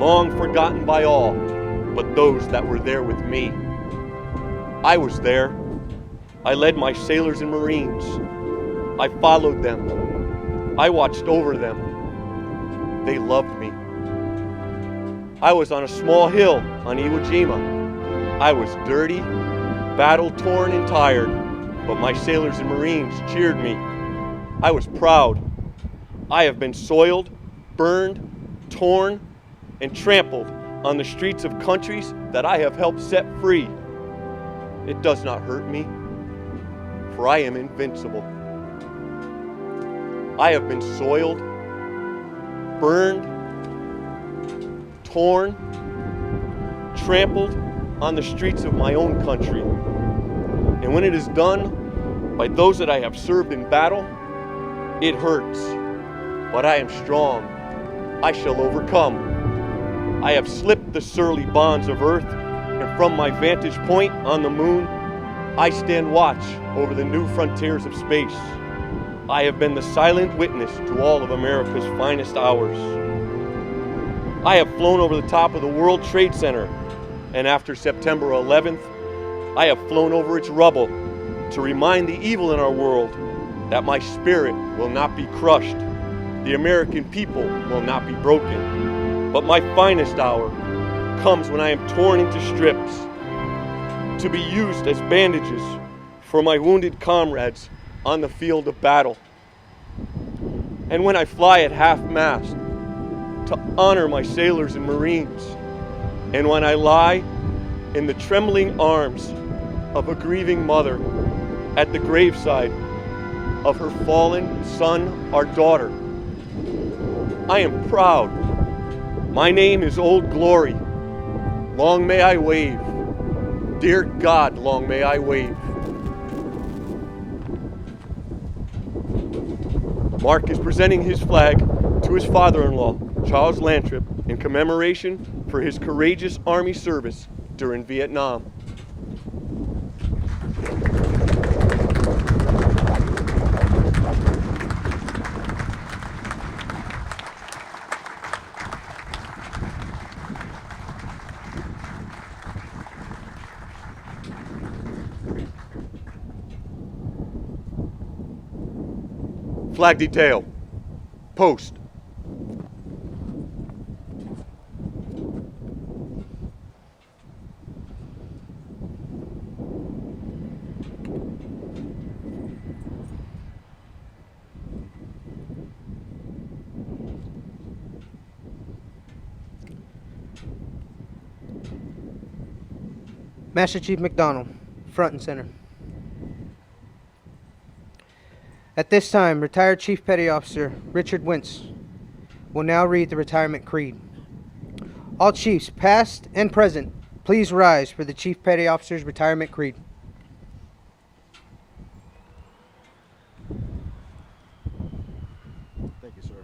long forgotten by all but those that were there with me. I was there. I led my sailors and Marines. I followed them. I watched over them. They loved me. I was on a small hill on Iwo Jima. I was dirty, battle-torn and tired, but my sailors and Marines cheered me. I was proud. I have been soiled, burned, torn, and trampled on the streets of countries that I have helped set free. It does not hurt me, for I am invincible. I have been soiled, burned, torn, trampled on the streets of my own country. And when it is done by those that I have served in battle, it hurts, but I am strong. I shall overcome. I have slipped the surly bonds of earth, and from my vantage point on the moon, I stand watch over the new frontiers of space. I have been the silent witness to all of America's finest hours. I have flown over the top of the World Trade Center, and after September 11th, I have flown over its rubble to remind the evil in our world that my spirit will not be crushed. The American people will not be broken. But my finest hour comes when I am torn into strips to be used as bandages for my wounded comrades on the field of battle. And when I fly at half-mast to honor my sailors and Marines, and when I lie in the trembling arms of a grieving mother at the graveside of her fallen son or daughter, I am proud. My name is Old Glory. Long may I wave. Dear God, long may I wave. Mark is presenting his flag to his father-in-law, Charles Lantrip, in commemoration for his courageous Army service during Vietnam. Flag detail. Post. Master Chief McDonald, front and center. At this time, retired Chief Petty Officer Richard Wentz will now read the retirement creed. All chiefs, past and present, please rise for the Chief Petty Officer's retirement creed. Thank you, sir.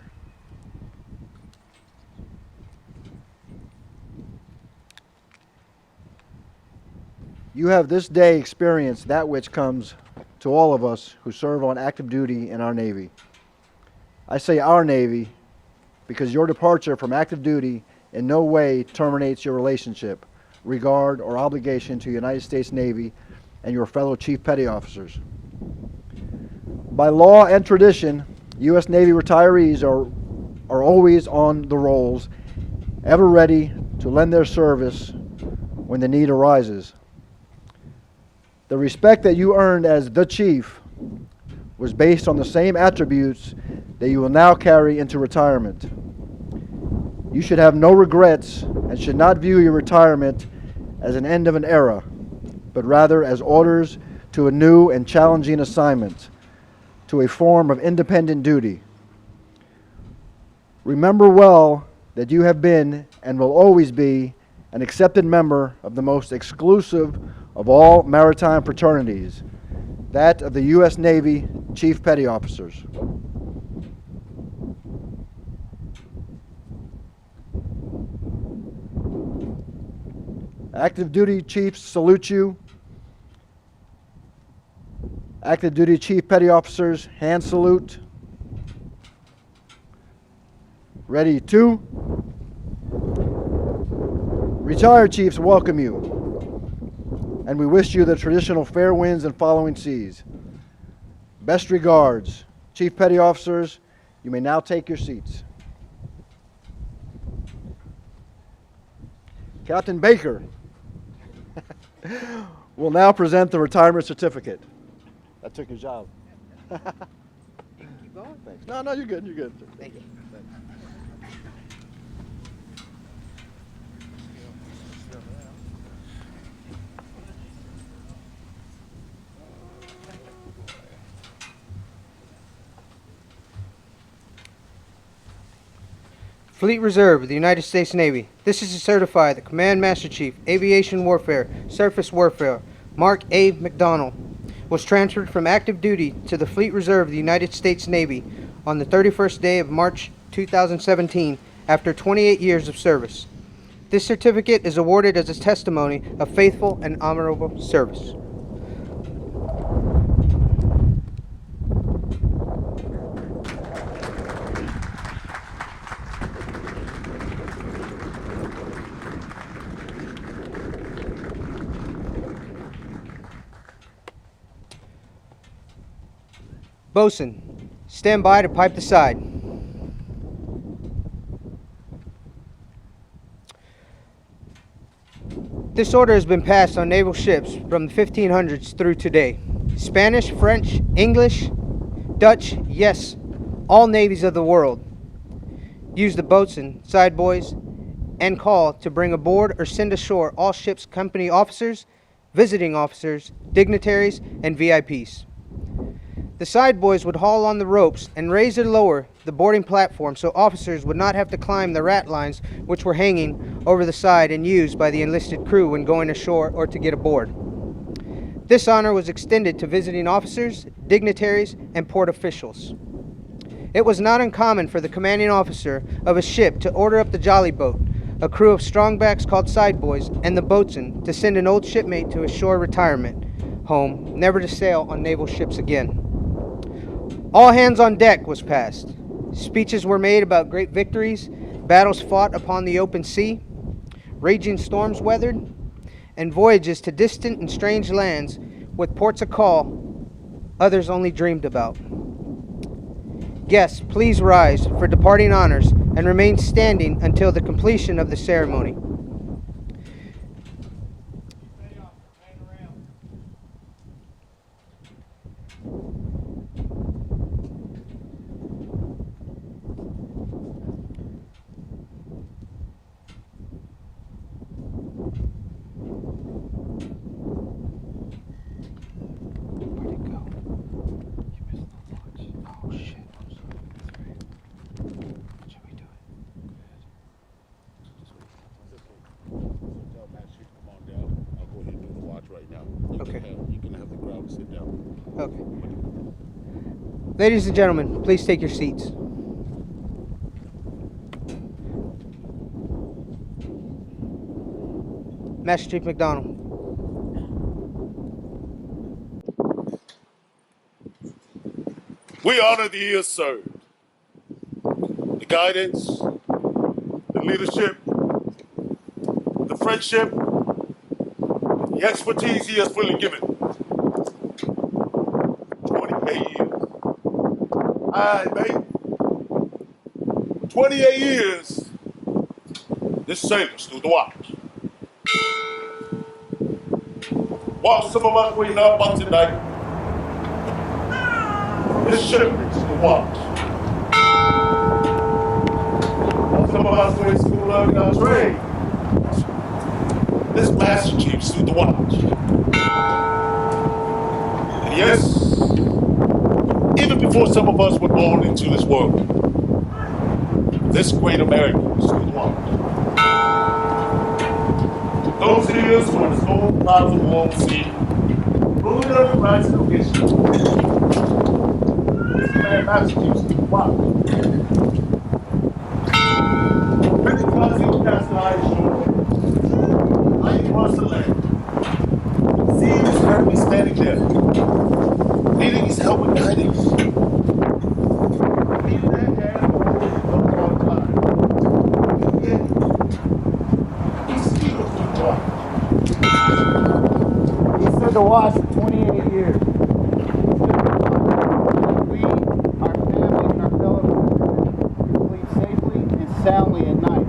You have this day experienced that which comes to all of us who serve on active duty in our Navy. I say our Navy because your departure from active duty in no way terminates your relationship, regard, or obligation to the United States Navy and your fellow Chief Petty Officers. By law and tradition, U.S. Navy retirees are always on the rolls, ever ready to lend their service when the need arises. The respect that you earned as the Chief was based on the same attributes that you will now carry into retirement. You should have no regrets and should not view your retirement as an end of an era, but rather as orders to a new and challenging assignment, to a form of independent duty. Remember well that you have been and will always be an accepted member of the most exclusive of all maritime fraternities, that of the U.S. Navy Chief Petty Officers. Active duty chiefs salute you. Active duty Chief Petty Officers, hand salute. Ready to. Retired chiefs welcome you, and we wish you the traditional fair winds and following seas. Best regards. Chief Petty Officers, you may now take your seats. Captain Baker will now present the retirement certificate. That took your job. Keep going. Thanks. No, you're good. You're good. Thank you. Fleet Reserve of the United States Navy. This is to certify that Command Master Chief, Aviation Warfare, Surface Warfare, Mark A. McDonald, was transferred from active duty to the Fleet Reserve of the United States Navy on the 31st day of March 2017 after 28 years of service. This certificate is awarded as a testimony of faithful and honorable service. Bosun, stand by to pipe the side. This order has been passed on naval ships from the 1500s through today. Spanish, French, English, Dutch, yes, all navies of the world use the boatswain, side boys, and call to bring aboard or send ashore all ships' company officers, visiting officers, dignitaries, and VIPs. The side boys would haul on the ropes and raise or lower the boarding platform so officers would not have to climb the rat lines which were hanging over the side and used by the enlisted crew when going ashore or to get aboard. This honor was extended to visiting officers, dignitaries, and port officials. It was not uncommon for the commanding officer of a ship to order up the jolly boat, a crew of strongbacks called side boys, and the boatswain to send an old shipmate to a shore retirement home, never to sail on naval ships again. All hands on deck was passed. Speeches were made about great victories, battles fought upon the open sea, raging storms weathered, and voyages to distant and strange lands with ports a call others only dreamed about. Guests, please rise for departing honors and remain standing until the completion of the ceremony. Where'd it go? You missed the launch. Okay. Ladies and gentlemen, please take your seats. Master Chief McDonald. We honor the years served, the guidance, the leadership, the friendship, the expertise he has freely given. 28 years. Aye, mate. 28 years, this sailor stood the watch. While some of us waiting up on tonight, this shipment stood the watch. While some of us waiting school learning our trade, this Master Chief stood the watch. And yes, even before some of us were born into this world, this great American stood the watch. Those years when the storm clouds of war sea, rolling up the horizon of history. This man Master Chief stood the watch. When the clouds of cast the ice shore, I across the land, seeing his family standing there, leading his helmet guidance. Leading that hand for a long time. Yet, he still stood the watch. He stood the watch for 28 years. We, our family, and our fellow countrymen can sleep safely and soundly at night,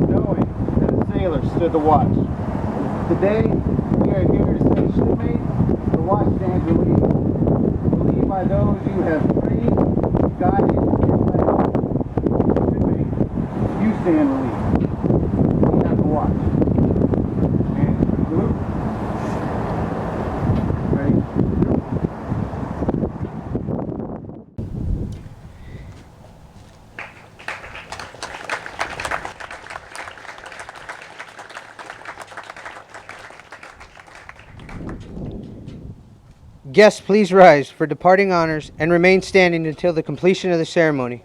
knowing that a sailor stood the watch. Today, we are here to say, shipmate, the watch stands relieved. Relieved by those you have trained, guided, and led. Shipmate, you stand relieved. We have the watch. And Luke, ready? Guests, please rise for departing honors and remain standing until the completion of the ceremony.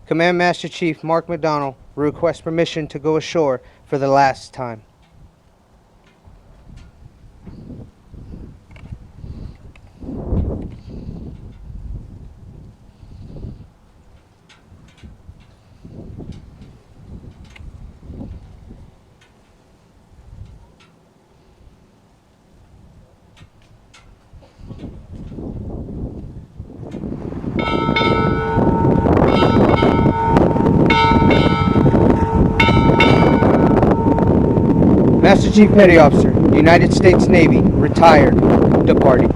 Command Master Chief Mark McDonald requests permission to go ashore for the last time. Master Chief Petty Officer, United States Navy, retired, departing.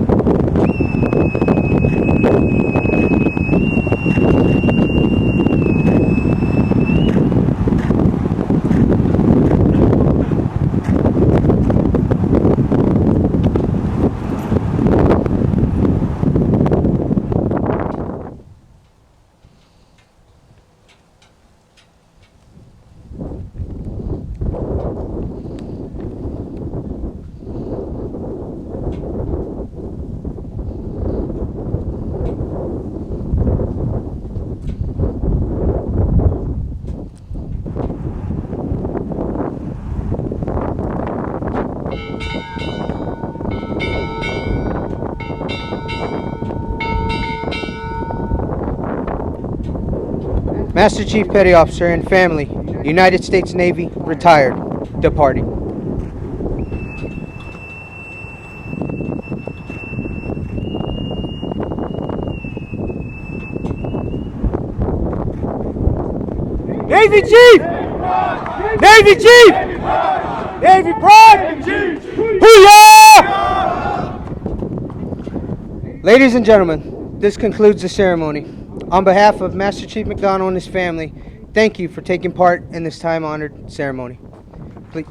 Master Chief Petty Officer and family, United States Navy, retired, departing. Navy Chief! Navy Chief! Navy Pride! Hoo-yah! Ladies and gentlemen, this concludes the ceremony. On behalf of Master Chief McDonald and his family, thank you for taking part in this time-honored ceremony. Please.